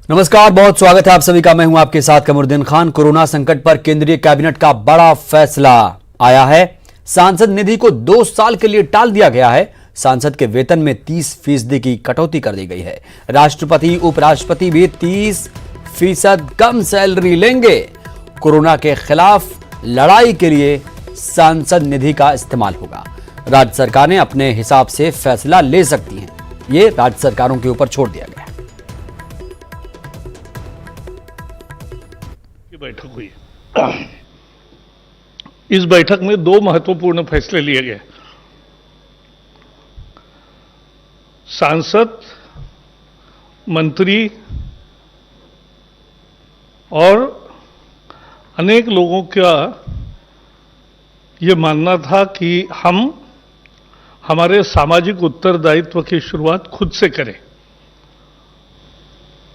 नमस्कार, बहुत स्वागत है आप सभी का। मैं हूं आपके साथ कमरुद्दीन खान। कोरोना संकट पर केंद्रीय कैबिनेट का बड़ा फैसला आया है। सांसद निधि को 2 साल के लिए टाल दिया गया है। सांसद के वेतन में 30% की कटौती कर दी गई है। राष्ट्रपति उपराष्ट्रपति भी 30% कम सैलरी लेंगे। कोरोना के खिलाफ लड़ाई के लिए सांसद निधि का इस्तेमाल होगा। राज्य सरकारें अपने हिसाब से फैसला ले सकती हैं। ये राज्य सरकारों के ऊपर छोड़ दिया गया है। बैठक हुई। इस बैठक में 2 महत्वपूर्ण फैसले लिए गए। सांसद, मंत्री और अनेक लोगों का ये मानना था कि हम हमारे सामाजिक उत्तरदायित्व की शुरुआत खुद से करें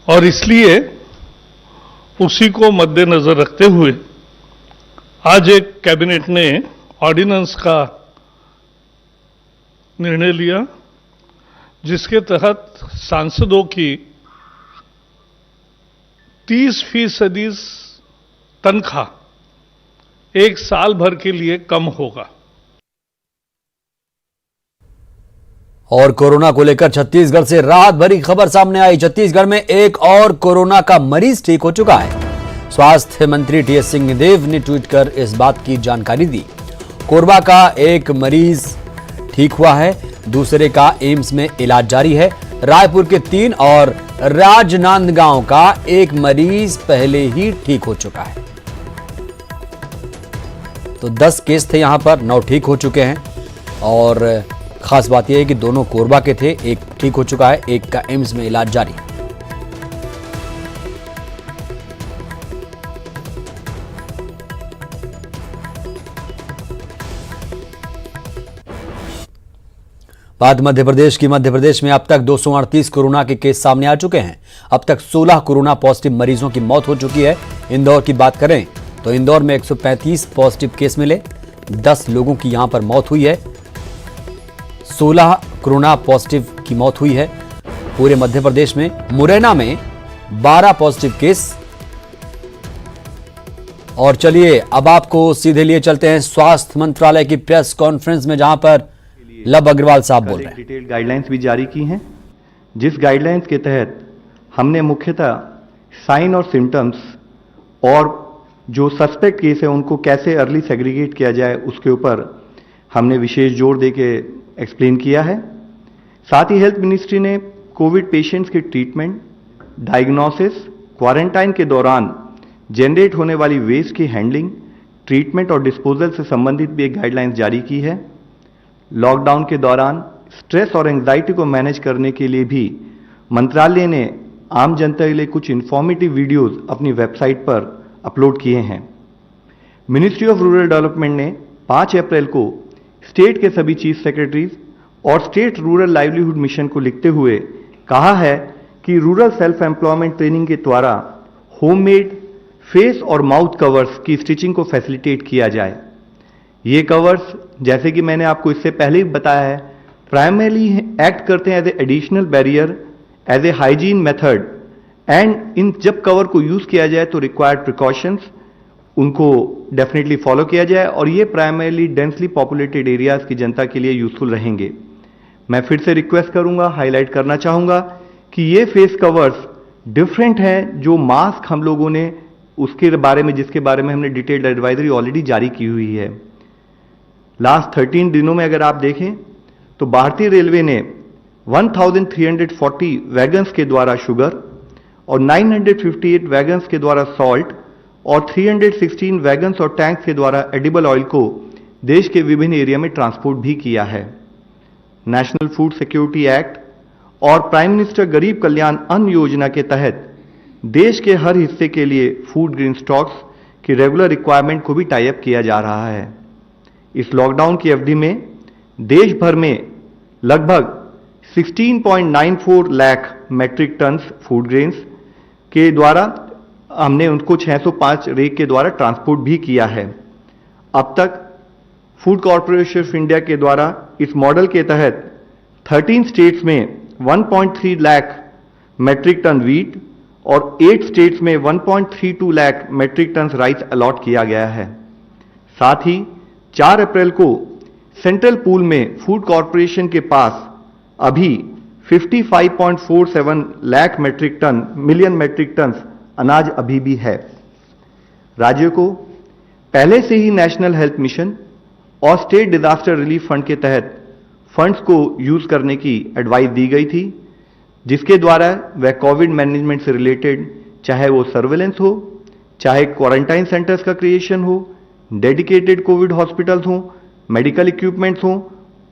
और इसलिए उसी को मद्देनजर रखते हुए आज एक कैबिनेट ने ऑर्डिनेंस का निर्णय लिया, जिसके तहत सांसदों की 30% तनख्वाह 1 साल भर के लिए कम होगा। और कोरोना को लेकर छत्तीसगढ़ से राहत भरी खबर सामने आई। छत्तीसगढ़ में एक और कोरोना का मरीज ठीक हो चुका है। स्वास्थ्य मंत्री टीएस सिंहदेव ने ट्वीट कर इस बात की जानकारी दी। कोरबा का एक मरीज ठीक हुआ है, दूसरे का एम्स में इलाज जारी है। रायपुर के 3 और राजनांदगांव का एक मरीज पहले ही ठीक हो चुका है। तो 10 केस थे यहां पर, 9 ठीक हो चुके हैं। और खास बात यह है कि दोनों कोरबा के थे, एक ठीक हो चुका है, एक का एम्स में इलाज जारी। बात मध्य प्रदेश की। मध्य प्रदेश में अब तक 238 कोरोना के केस सामने आ चुके हैं। अब तक 16 कोरोना पॉजिटिव मरीजों की मौत हो चुकी है। इंदौर की बात करें तो इंदौर में 135 पॉजिटिव केस मिले, 10 लोगों की यहां पर मौत हुई है। 16 कोरोना पॉजिटिव की मौत हुई है पूरे मध्य प्रदेश में। मुरैना में 12 पॉजिटिव केस। और चलिए अब आपको सीधे लिए चलते हैं स्वास्थ्य मंत्रालय की प्रेस कॉन्फ्रेंस में, जहां पर लव अग्रवाल साहब बोल रहे हैं। डिटेल गाइडलाइंस भी जारी की हैं, जिस गाइडलाइंस के तहत हमने मुख्यतः साइन और सिम्टम्स और जो सस्पेक्ट केस है उनको कैसे अर्ली सेग्रीगेट किया जाए उसके ऊपर हमने विशेष जोर देके एक्सप्लेन किया है। साथ ही हेल्थ मिनिस्ट्री ने कोविड पेशेंट्स के ट्रीटमेंट, डायग्नोसिस, क्वारंटाइन के दौरान जनरेट होने वाली वेस्ट की हैंडलिंग, ट्रीटमेंट और डिस्पोजल से संबंधित भी एक गाइडलाइंस जारी की है। लॉकडाउन के दौरान स्ट्रेस और एंग्जाइटी को मैनेज करने के लिए भी मंत्रालय ने आम जनता के लिए कुछ इंफॉर्मेटिव वीडियोस अपनी वेबसाइट पर अपलोड किए हैं। मिनिस्ट्री ऑफ रूरल डेवलपमेंट ने 5 अप्रैल को स्टेट के सभी चीफ सेक्रेटरीज और स्टेट रूरल लाइवलीहुड मिशन को लिखते हुए कहा है कि रूरल सेल्फ एम्प्लॉयमेंट ट्रेनिंग के द्वारा होममेड फेस और माउथ कवर्स की स्टिचिंग को फैसिलिटेट किया जाए। ये कवर्स, जैसे कि मैंने आपको इससे पहले ही बताया है, प्राइमरीली एक्ट करते हैं as a additional barrier, as a hygiene method, and in जब कवर को यूज किया जाए तो रिक्वायर्ड प्रिकॉशंस उनको डेफिनेटली फॉलो किया जाए और ये प्राइमरीली डेंसली पॉपुलेटेड एरियाज की जनता के लिए यूजफुल रहेंगे। मैं फिर से रिक्वेस्ट करूंगा, हाईलाइट करना चाहूंगा कि ये फेस कवर्स डिफरेंट हैं जो मास्क हम लोगों ने उसके बारे में जिसके बारे में हमने डिटेल्ड एडवाइजरी ऑलरेडी जारी की हुई है। लास्ट 13 दिनों में अगर आप देखें तो भारतीय रेलवे ने 1340 वैगन्स के द्वारा शुगर और 958 वैगन्स के द्वारा सॉल्ट और 316 वैगन्स और टैंक्स के द्वारा एडिबल ऑयल को देश के विभिन्न एरिया में ट्रांसपोर्ट भी किया है। नेशनल फूड सिक्योरिटी एक्ट और प्राइम मिनिस्टर गरीब कल्याण अन्न योजना के तहत देश के हर हिस्से के लिए फूड ग्रेन स्टॉक्स की रेगुलर रिक्वायरमेंट को भी टाई अप किया जा रहा है। इस लॉकडाउन की अवधि में देश भर में लगभग 16.94 lakh metric tons food grains के द्वारा हमने उनको 605 रेक के द्वारा ट्रांसपोर्ट भी किया है। अब तक फूड कॉर्पोरेशन ऑफ इंडिया के द्वारा इस मॉडल के तहत 13 स्टेट्स में 1.3 लाख मैट्रिक टन वीट और 8 स्टेट्स में 1.32 lakh metric ton rice allot किया गया है। साथ ही 4 अप्रैल को सेंट्रल पूल में फूड कॉरपोरेशन के पास अभी 55.47 लाख मिलियन मेट्रिक टन अनाज अभी भी है। राज्यों को पहले से ही नेशनल हेल्थ मिशन और स्टेट डिजास्टर रिलीफ फंड के तहत फंड्स को यूज करने की एडवाइस दी गई थी, जिसके द्वारा वह कोविड मैनेजमेंट से रिलेटेड चाहे वो सर्वेलेंस हो, चाहे क्वारंटाइन सेंटर्स का क्रिएशन हो, डेडिकेटेड कोविड हॉस्पिटल्स हो, मेडिकल इक्विपमेंट्स हो,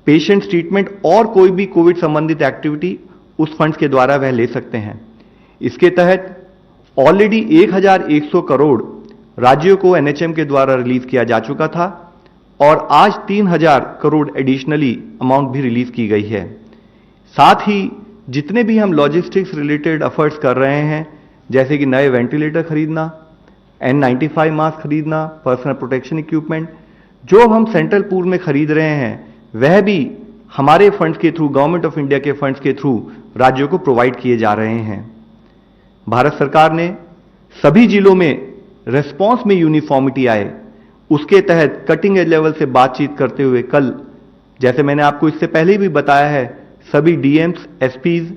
पेशेंट्स ट्रीटमेंट और कोई भी कोविड संबंधित एक्टिविटी उस फंड्स के द्वारा वह ले सकते हैं। इसके तहत ऑलरेडी 1100 करोड़ राज्यों को एनएचएम के द्वारा रिलीज किया जा चुका था और आज 3000 करोड़ एडिशनली अमाउंट भी रिलीज की गई है। साथ ही जितने भी हम लॉजिस्टिक्स रिलेटेड एफर्ट्स कर रहे हैं, जैसे कि नए वेंटिलेटर खरीदना, N95 मास्क खरीदना, पर्सनल प्रोटेक्शन इक्विपमेंट, जो हम सेंट्रल पूल में खरीद रहे हैं वह भी हमारे फंड्स के थ्रू, गवर्नमेंट ऑफ इंडिया के फंड्स के थ्रू राज्यों को प्रोवाइड किए जा रहे हैं। भारत सरकार ने सभी जिलों में रेस्पॉन्स में यूनिफॉर्मिटी आए, उसके तहत कटिंग एज लेवल से बातचीत करते हुए कल, जैसे मैंने आपको इससे पहले भी बताया है, सभी DMs, SPs,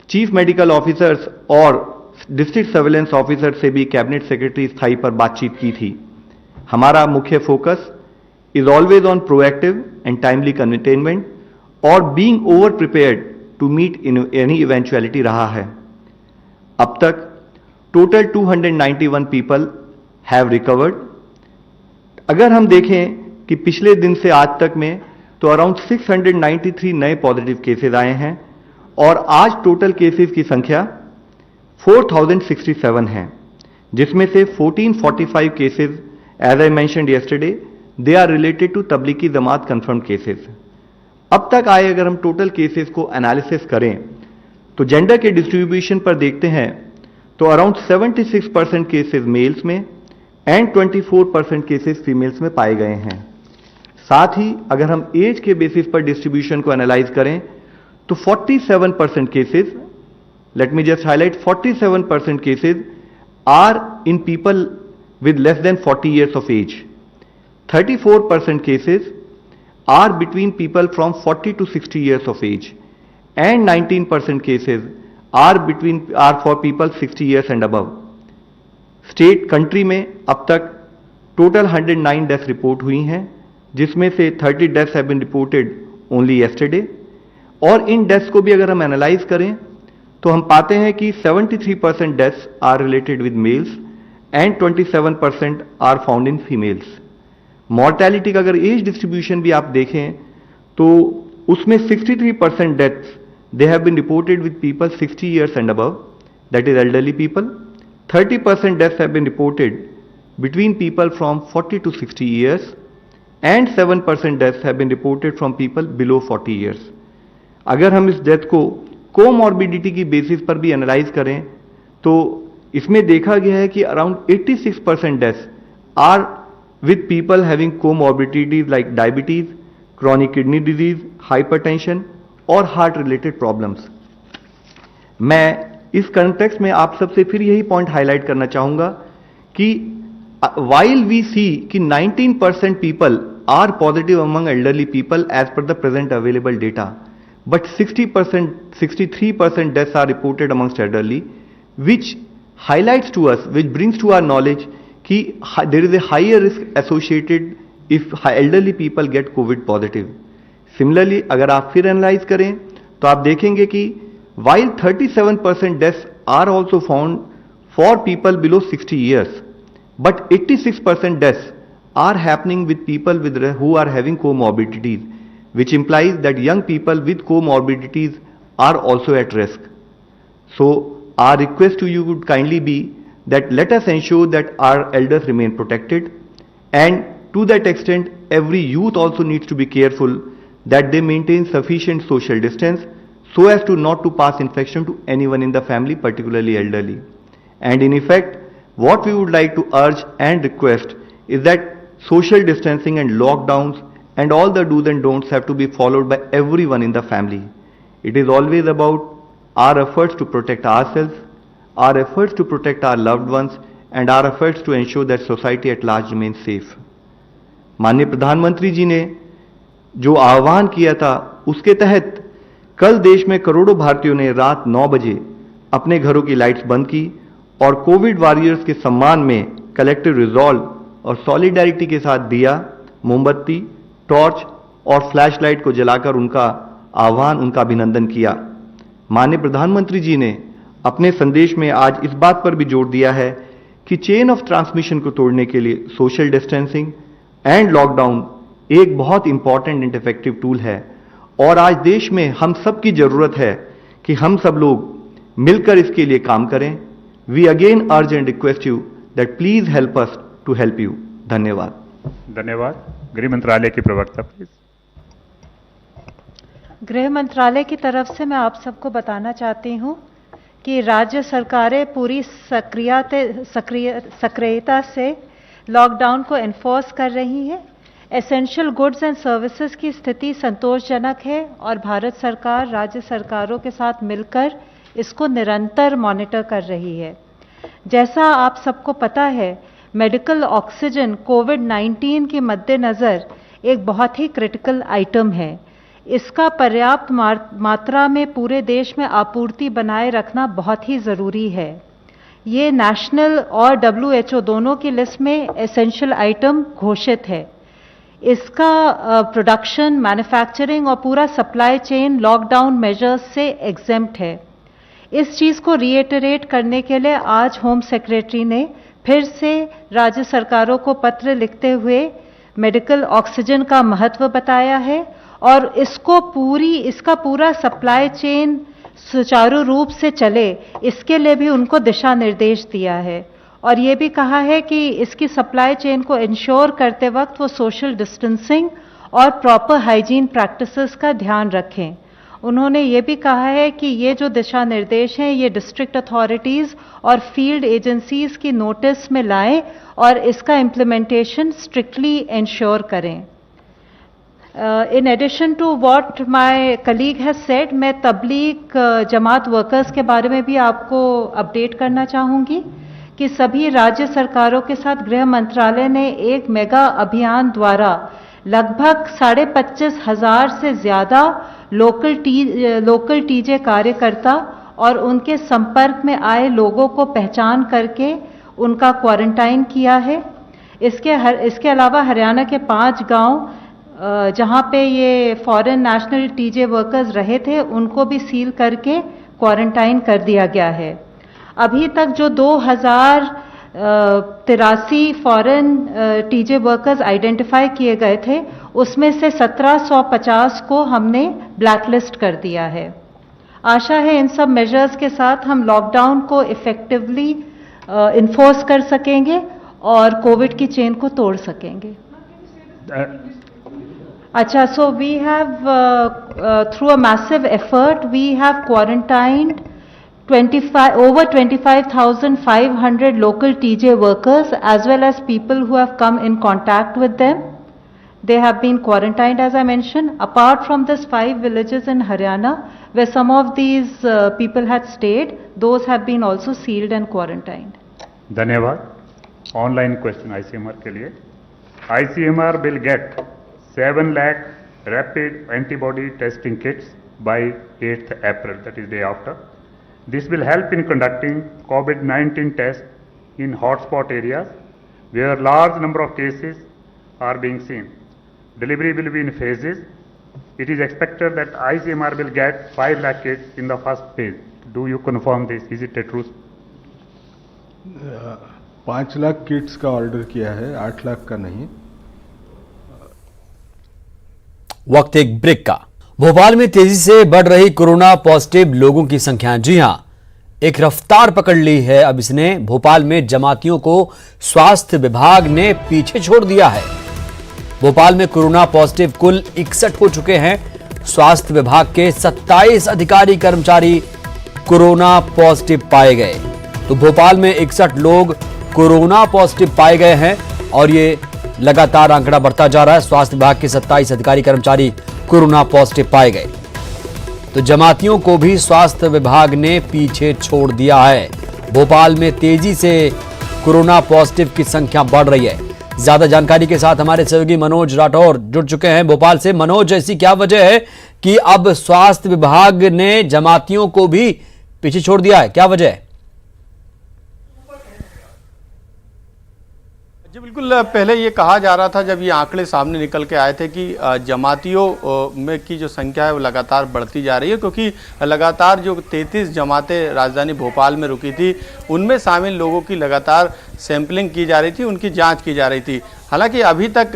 chief medical officers और डिस्ट्रिक्ट सर्वेलेंस ऑफिसर से भी कैबिनेट सेक्रेटरी स्थायी पर बातचीत की थी। हमारा मुख्य focus is always on proactive and timely containment और being over prepared to meet in any eventuality रहा है। अब तक टोटल 291 पीपल हैव रिकवर्ड। अगर हम देखें कि पिछले दिन से आज तक में तो अराउंड 693 नए पॉजिटिव केसेस आए हैं और आज टोटल केसेस की संख्या 4067 है, जिसमें से 1445 cases, as I mentioned yesterday, they are related to Tablighi Jamaat confirm cases. अब तक आए अगर हम टोटल केसेस को एनालिसिस करें तो जेंडर के डिस्ट्रीब्यूशन पर देखते हैं तो अराउंड 76% केसेस मेल्स में एंड 24% केसेस फीमेल्स में पाए गए हैं। साथ ही अगर हम एज के बेसिस पर डिस्ट्रीब्यूशन को एनालाइज करें तो 47% cases, let me just highlight, 47% cases are in people with less than 40 years of age. 34% cases are between people from 40 to 60 years of age, and 19% cases are for people 60 years and above. State country में अब तक total 109 death report हुई हैं, जिसमें से 30 deaths have been reported only yesterday. और इन deaths को भी अगर हम एनालाइज करें तो हम पाते हैं कि 73% deaths are related with males and 27% are found in females. Mortality का अगर एज डिस्ट्रीब्यूशन भी आप देखें तो उसमें 63% deaths they have been reported with people 60 years and above, that is elderly people. 30% deaths have been reported between people from 40 to 60 years and 7% deaths have been reported from people below 40 years. अगर हम इस death को comorbidity की basis पर भी analyse करें तो इसमें देखा गया है कि around 86% deaths are with people having comorbidities like diabetes, chronic kidney disease, hypertension और हार्ट रिलेटेड प्रॉब्लम्स। मैं इस कंटेक्स्ट में आप सबसे फिर यही पॉइंट हाईलाइट करना चाहूंगा कि while we see कि 19% people are positive among elderly people as per the present available data, but 63% deaths are reported amongst elderly, which highlights to us, which brings to our knowledge कि there is a higher risk associated if elderly people get COVID positive. Similarly, अगर आप फिर analyse करें तो आप देखेंगे कि while 37% deaths are also found for people below 60 years, but 86% deaths are happening with people who are having comorbidities, which implies that young people with comorbidities are also at risk. So our request to you would kindly be that let us ensure that our elders remain protected, and to that extent every youth also needs to be careful that they maintain sufficient social distance so as to not to pass infection to anyone in the family, particularly elderly. And in effect, what we would like to urge and request is that social distancing and lockdowns and all the do's and don'ts have to be followed by everyone in the family. It is always about our efforts to protect ourselves, our efforts to protect our loved ones, and our efforts to ensure that society at large remains safe. माननीय प्रधानमंत्री जी ने जो आह्वान किया था, उसके तहत कल देश में करोड़ों भारतीयों ने रात 9 बजे अपने घरों की लाइट्स बंद की और कोविड वॉरियर्स के सम्मान में कलेक्टिव रिजॉल्व और सॉलिडारिटी के साथ दिया, मोमबत्ती, टॉर्च और फ्लैश लाइट को जलाकर उनका आह्वान, उनका अभिनंदन किया। माननीय प्रधानमंत्री जी ने अपने संदेश में आज इस बात पर भी जोर दिया है कि चेन ऑफ ट्रांसमिशन को तोड़ने के लिए सोशल डिस्टेंसिंग एंड लॉकडाउन एक बहुत इंपॉर्टेंट एंड इफेक्टिव टूल है और आज देश में हम सब की जरूरत है कि हम सब लोग मिलकर इसके लिए काम करें। We again urge and request you that please help us to help you. धन्यवाद। धन्यवाद। गृह मंत्रालय की प्रवक्ता प्लीज। गृह मंत्रालय की तरफ से मैं आप सबको बताना चाहती हूं कि राज्य सरकारें पूरी सक्रियता से लॉकडाउन को एनफोर्स कर रही हैं। एसेंशियल गुड्स एंड सर्विसेज की स्थिति संतोषजनक है और भारत सरकार राज्य सरकारों के साथ मिलकर इसको निरंतर मॉनिटर कर रही है। जैसा आप सबको पता है, मेडिकल ऑक्सीजन कोविड-19 के मद्देनज़र एक बहुत ही क्रिटिकल आइटम है। इसका पर्याप्त मात्रा में पूरे देश में आपूर्ति बनाए रखना बहुत ही ज़रूरी है। ये नेशनल और WHO दोनों की लिस्ट में एसेंशियल आइटम घोषित है। इसका प्रोडक्शन, मैन्युफैक्चरिंग और पूरा सप्लाई चेन लॉकडाउन मेजर्स से एग्जेम्प्ट है। इस चीज़ को रीइटरेट करने के लिए आज होम सेक्रेटरी ने फिर से राज्य सरकारों को पत्र लिखते हुए मेडिकल ऑक्सीजन का महत्व बताया है और इसका पूरा सप्लाई चेन सुचारू रूप से चले, इसके लिए भी उनको दिशा निर्देश दिया है और ये भी कहा है कि इसकी सप्लाई चेन को इंश्योर करते वक्त वो सोशल डिस्टेंसिंग और प्रॉपर हाइजीन प्रैक्टिसेस का ध्यान रखें। उन्होंने ये भी कहा है कि ये जो दिशा निर्देश हैं ये डिस्ट्रिक्ट अथॉरिटीज़ और फील्ड एजेंसीज की नोटिस में लाएं और इसका इम्प्लीमेंटेशन स्ट्रिक्टली इंश्योर करें। In addition to what my colleague has said, मैं तबलीग जमात वर्कर्स के बारे में भी आपको अपडेट करना चाहूँगी कि सभी राज्य सरकारों के साथ गृह मंत्रालय ने एक मेगा अभियान द्वारा लगभग 25,500 से ज़्यादा लोकल टीजे कार्यकर्ता और उनके संपर्क में आए लोगों को पहचान करके उनका क्वारंटाइन किया है। इसके अलावा हरियाणा के 5 गांव जहां पे ये फॉरेन नेशनल टीजे वर्कर्स रहे थे उनको भी सील करके क्वारंटाइन कर दिया गया है। अभी तक जो 2083 फॉरेन टीजे वर्कर्स आइडेंटिफाई किए गए थे उसमें से 1750 को हमने ब्लैकलिस्ट कर दिया है। आशा है इन सब मेजर्स के साथ हम लॉकडाउन को इफेक्टिवली इन्फोर्स कर सकेंगे और कोविड की चेन को तोड़ सकेंगे। अच्छा, so we have through a massive effort we have quarantined over 25,500 local TJ workers as well as people who have come in contact with them. They have been quarantined, as I mentioned, apart from this 5 villages in Haryana where some of these people had stayed. Those have been also sealed and quarantined. धन्यवाद। Online question ICMR के लिए। ICMR will get 7 lakh rapid antibody testing kits by 8th April, that is day after. This will help in conducting COVID-19 tests in hotspot areas where large number of cases are being seen. Delivery will be in phases. It is expected that ICMR will get 5 lakh kits in the first phase. Do you confirm this? Is it a truth? 5 lakh kits का order किया है, 8 लाख का नहीं। वक्त एक break का। भोपाल में तेजी से बढ़ रही कोरोना पॉजिटिव लोगों की संख्या, जी हां, एक रफ्तार पकड़ ली है। अब इसने भोपाल में जमातियों को स्वास्थ्य विभाग ने पीछे छोड़ दिया है। भोपाल में कोरोना पॉजिटिव कुल 61 हो चुके हैं। स्वास्थ्य विभाग के 27 अधिकारी कर्मचारी कोरोना पॉजिटिव पाए गए। तो भोपाल में 61 लोग कोरोना पॉजिटिव पाए गए हैं और ये लगातार आंकड़ा बढ़ता जा रहा है। स्वास्थ्य विभाग के 27 अधिकारी कर्मचारी कोरोना पॉजिटिव पाए गए। तो जमातियों को भी स्वास्थ्य विभाग ने पीछे छोड़ दिया है। भोपाल में तेजी से कोरोना पॉजिटिव की संख्या बढ़ रही है। ज्यादा जानकारी के साथ हमारे सहयोगी मनोज राठौर जुड़ चुके हैं भोपाल से। मनोज, ऐसी क्या वजह है कि अब स्वास्थ्य विभाग ने जमातियों को भी पीछे छोड़ दिया है, क्या वजह है? जी बिल्कुल, पहले ये कहा जा रहा था जब ये आंकड़े सामने निकल के आए थे कि जमातियों में की जो संख्या है वो लगातार बढ़ती जा रही है, क्योंकि लगातार जो 33 जमातें राजधानी भोपाल में रुकी थी उनमें शामिल लोगों की लगातार सैंपलिंग की जा रही थी, उनकी जांच की जा रही थी। हालांकि अभी तक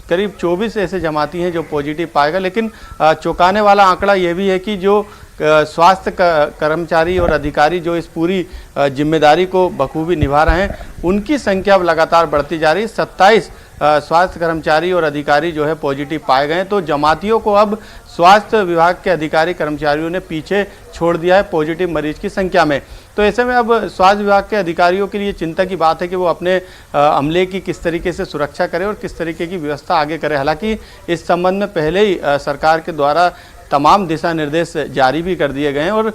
करीब 24 ऐसे जमाती हैं जो पॉजिटिव पाएगा, लेकिन चौंकाने वाला आंकड़ा ये भी है कि जो स्वास्थ्य कर्मचारी और अधिकारी जो इस पूरी जिम्मेदारी को बखूबी निभा रहे हैं उनकी संख्या अब लगातार बढ़ती जा रही है। 27 स्वास्थ्य कर्मचारी और अधिकारी जो है पॉजिटिव पाए गए हैं, तो जमातियों को अब स्वास्थ्य विभाग के अधिकारी कर्मचारियों ने पीछे छोड़ दिया है पॉजिटिव मरीज की संख्या में। तो ऐसे में अब स्वास्थ्य विभाग के अधिकारियों के लिए चिंता की बात है कि वो अपने अमले की किस तरीके से सुरक्षा करें और किस तरीके की व्यवस्था आगे करें। हालांकि इस संबंध में पहले ही सरकार के द्वारा तमाम दिशा निर्देश जारी भी कर दिए गए हैं। और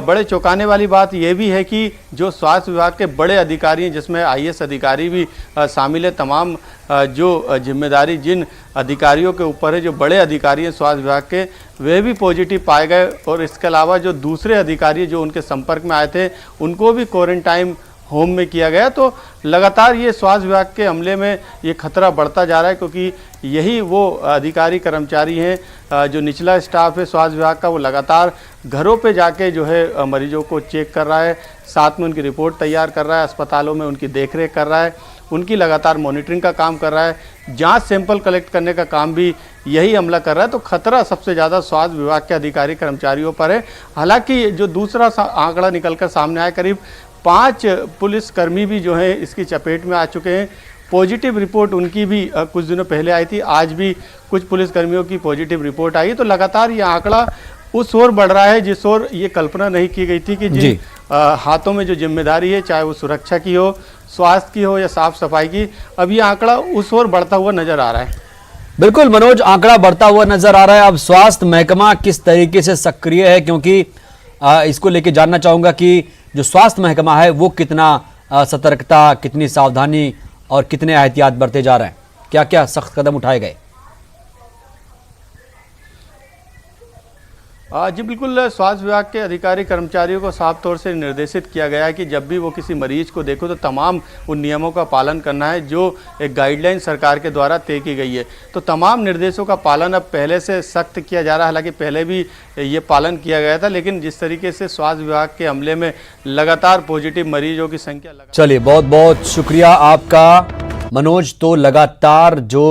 बड़े चौंकाने वाली बात यह भी है कि जो स्वास्थ्य विभाग के बड़े अधिकारी हैं, जिसमें IAS अधिकारी भी शामिल है, तमाम जो जिम्मेदारी जिन अधिकारियों के ऊपर है, जो बड़े अधिकारी हैं स्वास्थ्य विभाग के, वे भी पॉजिटिव पाए गए। और इसके अलावा जो दूसरे अधिकारी जो उनके संपर्क में आए थे उनको भी क्वारंटाइन होम में किया गया। तो लगातार ये स्वास्थ्य विभाग के अमले में ये खतरा बढ़ता जा रहा है, क्योंकि यही वो अधिकारी कर्मचारी हैं जो निचला स्टाफ है स्वास्थ्य विभाग का, वो लगातार घरों पे जाके जो है मरीजों को चेक कर रहा है, साथ में उनकी रिपोर्ट तैयार कर रहा है, अस्पतालों में उनकी देखरेख कर रहा है, उनकी लगातार मॉनिटरिंग का काम कर रहा है, जांच सैंपल कलेक्ट करने का काम भी यही अमला कर रहा है। तो खतरा सबसे ज़्यादा स्वास्थ्य विभाग के अधिकारी कर्मचारियों पर है। हालांकि जो दूसरा आंकड़ा निकलकर सामने आया, करीब 5 पुलिसकर्मी भी जो है इसकी चपेट में आ चुके हैं। पॉजिटिव रिपोर्ट उनकी भी कुछ दिनों पहले आई थी, आज भी कुछ पुलिसकर्मियों की पॉजिटिव रिपोर्ट आई। तो लगातार ये आंकड़ा उस ओर बढ़ रहा है जिस ओर ये कल्पना नहीं की गई थी कि जिन हाथों में जो जिम्मेदारी है, चाहे वो सुरक्षा की हो, स्वास्थ्य की हो या साफ सफाई की, अब ये आंकड़ा उस ओर बढ़ता हुआ नजर आ रहा है। बिल्कुल मनोज, आंकड़ा बढ़ता हुआ नजर आ रहा है। अब स्वास्थ्य महकमा किस तरीके से सक्रिय है, क्योंकि इसको लेके जानना चाहूंगा कि जो स्वास्थ्य महकमा है वो कितना सतर्कता, कितनी सावधानी और कितने एहतियात बरते जा रहे हैं, क्या क्या सख्त कदम उठाए गए? जी बिल्कुल, स्वास्थ्य विभाग के अधिकारी कर्मचारियों को साफ तौर से निर्देशित किया गया है कि जब भी वो किसी मरीज को देखो तो तमाम उन नियमों का पालन करना है जो एक गाइडलाइन सरकार के द्वारा तय की गई है। तो तमाम निर्देशों का पालन अब पहले से सख्त किया जा रहा है। हालांकि पहले भी ये पालन किया गया था, लेकिन जिस तरीके से स्वास्थ्य विभाग के अमले में लगातार पॉजिटिव मरीजों की संख्या चलिए, बहुत बहुत शुक्रिया आपका मनोज। तो लगातार जो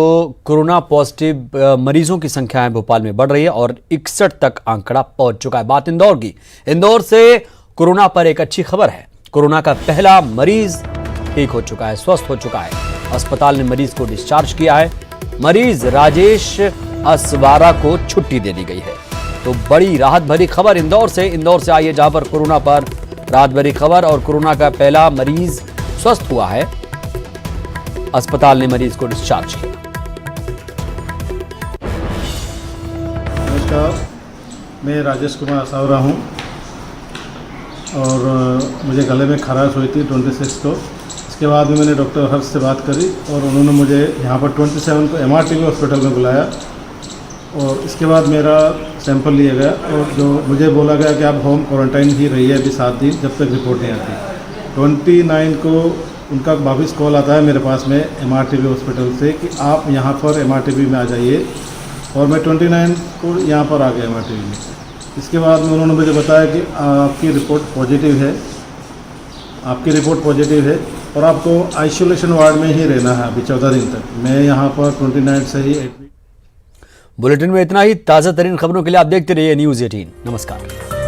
कोरोना पॉजिटिव मरीजों की संख्या है भोपाल में बढ़ रही है और 61 तक आंकड़ा पहुंच चुका है। बात इंदौर की। इंदौर से कोरोना पर एक अच्छी खबर है। कोरोना का पहला मरीज ठीक हो चुका है, स्वस्थ हो चुका है। अस्पताल ने मरीज को डिस्चार्ज किया है। मरीज राजेश असवारा को छुट्टी दे दी गई है। तो बड़ी राहत भरी खबर इंदौर से आई है, जहां पर कोरोना पर राहत भरी खबर और कोरोना का पहला मरीज स्वस्थ हुआ है। अस्पताल ने मरीज को डिस्चार्ज किया। नमस्कार, मैं राजेश कुमार असावरा हूँ और मुझे गले में खराश हुई थी 26 को। इसके बाद में मैंने डॉक्टर हर्ष से बात करी और उन्होंने मुझे यहाँ पर 27 को MRTV हॉस्पिटल में बुलाया और इसके बाद मेरा सैंपल लिया गया और जो मुझे बोला गया कि आप होम क्वारंटाइन ही रहिए अभी 7 दिन जब तक रिपोर्ट नहीं आती। 29 को उनका वापस कॉल आता है मेरे पास में MRTV हॉस्पिटल से कि आप यहाँ पर MRTV में आ जाइए और मैं 29 को यहाँ पर आ गया MRTV में। इसके बाद में उन्होंने मुझे बताया कि आपकी रिपोर्ट पॉजिटिव है और आपको आइसोलेशन वार्ड में ही रहना है अभी 14 दिन तक। मैं यहाँ पर 29 से ही बुलेटिन में इतना ही। ताज़ा तरीन खबरों के लिए आप देखते रहिए News 18। नमस्कार।